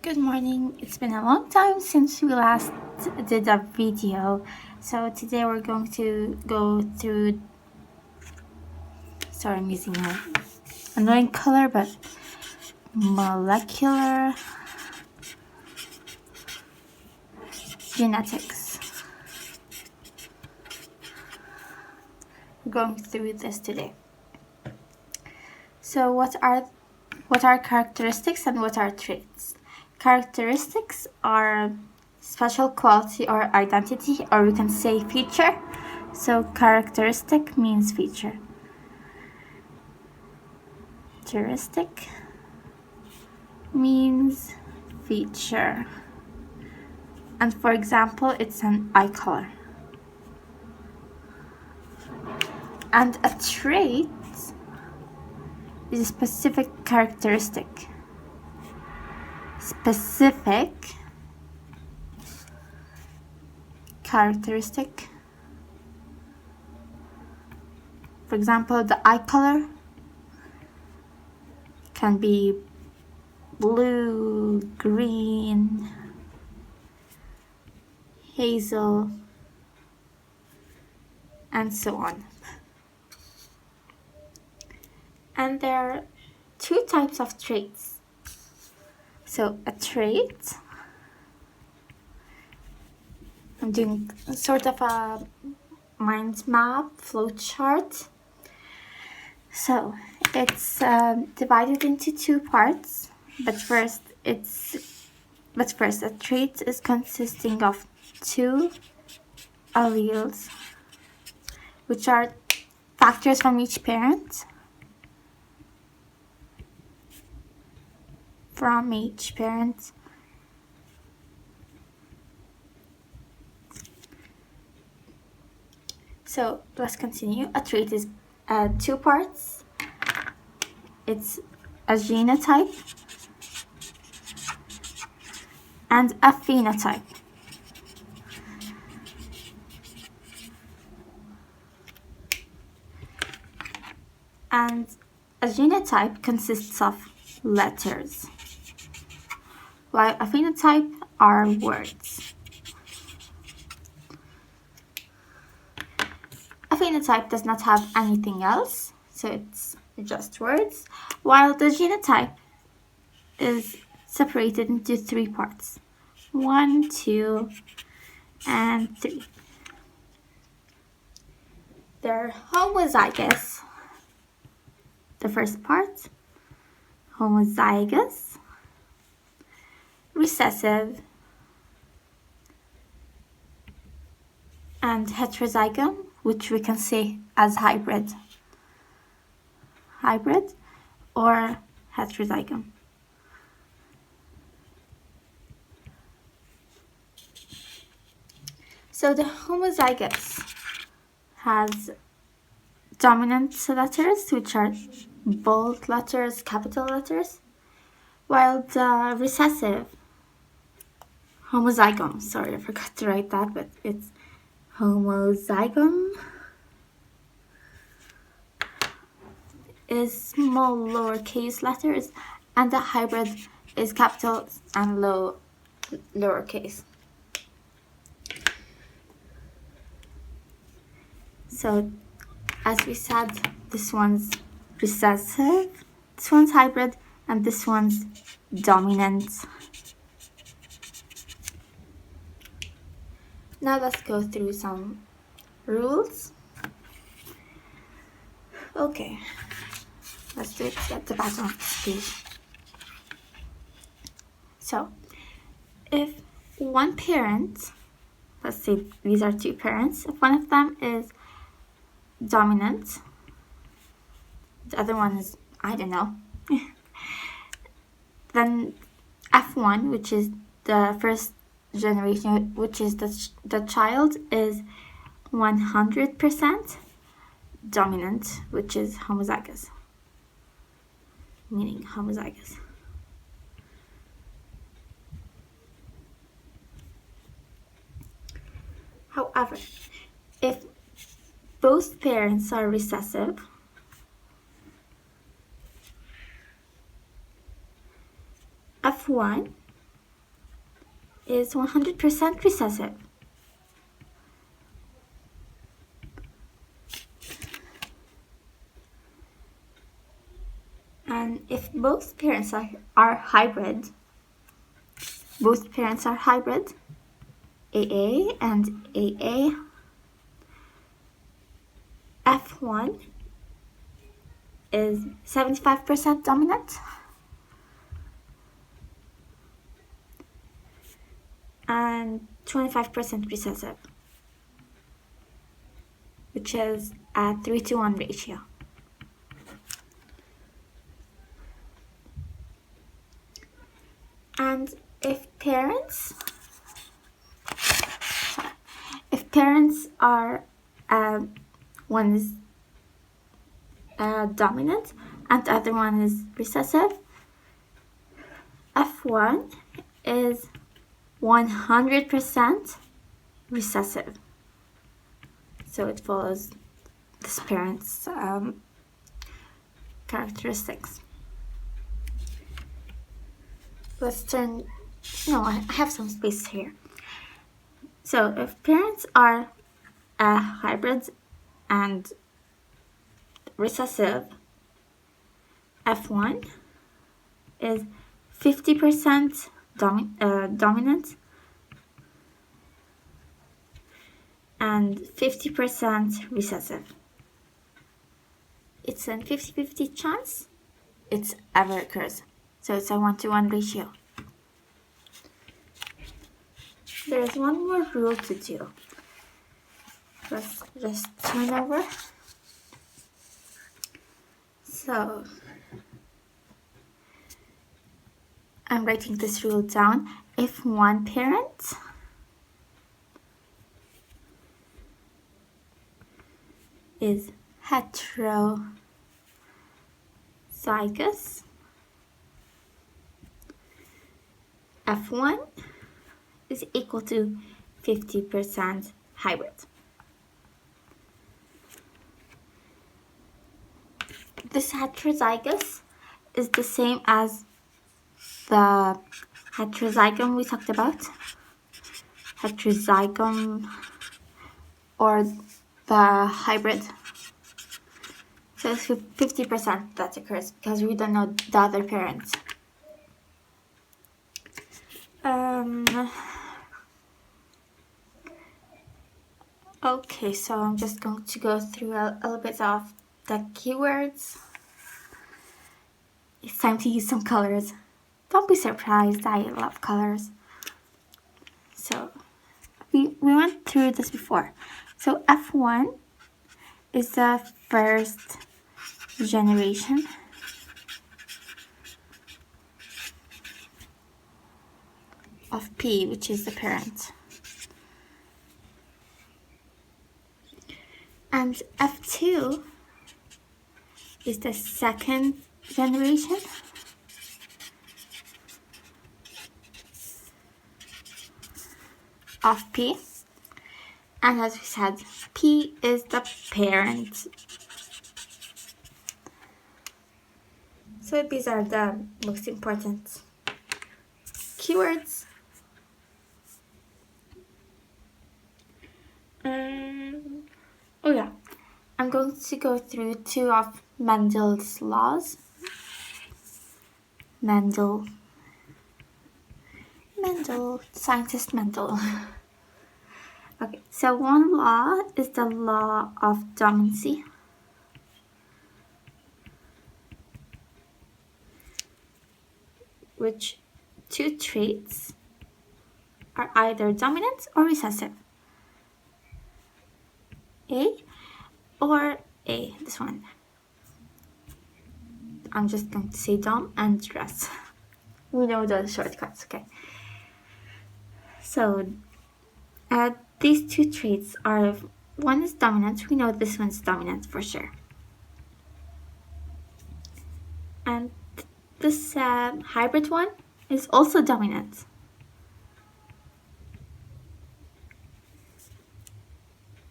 Good morning. It's been a long time since we last did a video. So today we're going to go through, sorry, I'm using an annoying color, but molecular genetics. We're going through this today. So what are characteristics and what are traits? Characteristics are special quality or identity, or we can say feature. So characteristic means feature. Characteristic means feature. And for example, it's an eye color. And a trait is a specific characteristic. Specific characteristic. For example, the eye color can be blue, green, hazel, and so on. And there are two types of traits. So a trait, I'm doing sort of a mind map, flowchart. So it's divided into two parts, but first a trait is consisting of two alleles, which are factors from each parent. So let's continue. A trait is two parts. It's a genotype and a phenotype. And a genotype consists of letters, while a phenotype are words. A phenotype does not have anything else, so it's just words, while the genotype is separated into three parts: 1, 2, and 3. They're homozygous. The first part, homozygous, recessive, and heterozygous, which we can say as hybrid or heterozygous. So the homozygous has dominant letters, which are bold letters, capital letters, while the recessive homozygous, sorry, I forgot to write that, but it's homozygous, is small lowercase letters, and the hybrid is capital and lowercase. So as we said, this one's recessive, this one's hybrid, and this one's dominant. Now let's go through some rules. Okay, let's do it at the bottom of the page. So, if one parent, let's say these are two parents, if one of them is dominant, the other one is, I don't know, then F1, which is the first generation, which is the child, is 100% dominant, which is homozygous, meaning homozygous. However, if both parents are recessive, F1 is 100% recessive. And if both parents are hybrid, AA and AA, F1 is 75% dominant and 25% recessive, which is a 3-to-1 ratio. And if parents are one is dominant and the other one is recessive, F1 is 100% recessive. So it follows this parent's characteristics. I have some space here. So if parents are hybrids and recessive, F1 is 50% dominant and 50% recessive. It's a 50-50 chance it ever occurs. So it's a 1-to-1 ratio. There's one more rule to do. Let's just turn over. So I'm writing this rule down. If one parent is heterozygous, F1 is equal to 50% hybrid. This heterozygous is the same as the heterozygum we talked about. Heterozygum or the hybrid. So it's 50% that occurs because we don't know the other parents. Okay, so I'm just going to go through a little bit of the keywords. It's time to use some colors. Don't be surprised, I love colors. So we went through this before. So F1 is the first generation. Of P, which is the parent. And F2 is the second generation of P. And as we said, P is the parent. So these are the most important keywords. Oh yeah, I'm going to go through 2 of Mendel's laws. Mendel, scientist Mendel. Okay, so one law is the law of dominancy. Which 2 traits are either dominant or recessive. A or A, this one. I'm just going to say dom and res. We know the shortcuts, okay? So these 2 traits are, one is dominant, we know this one's dominant for sure. And this hybrid one is also dominant.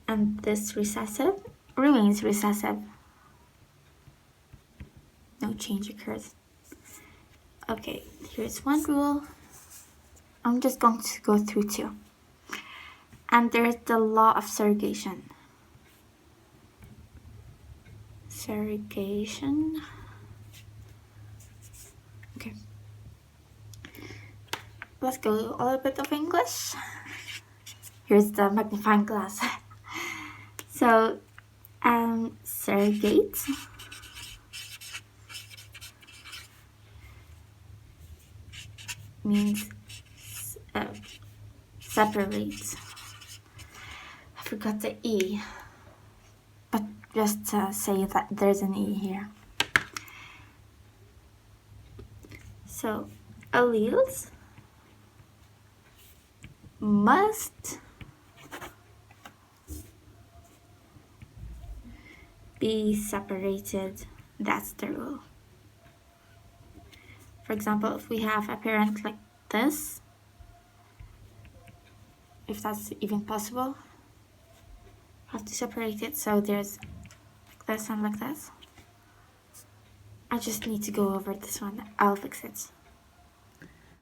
And this recessive remains recessive. No change occurs. Okay, here's one rule. I'm just going to go through 2. And there's the law of surrogation. Surrogation. Okay. Let's go a little bit of English. Here's the magnifying glass. So, surrogate means separate. I forgot the E, but just say that there's an E here. So, alleles must be separated. That's the rule. For example, if we have a parent like this, if that's even possible, have to separate it so there's like this and like this. I just need to go over this one. I'll fix it.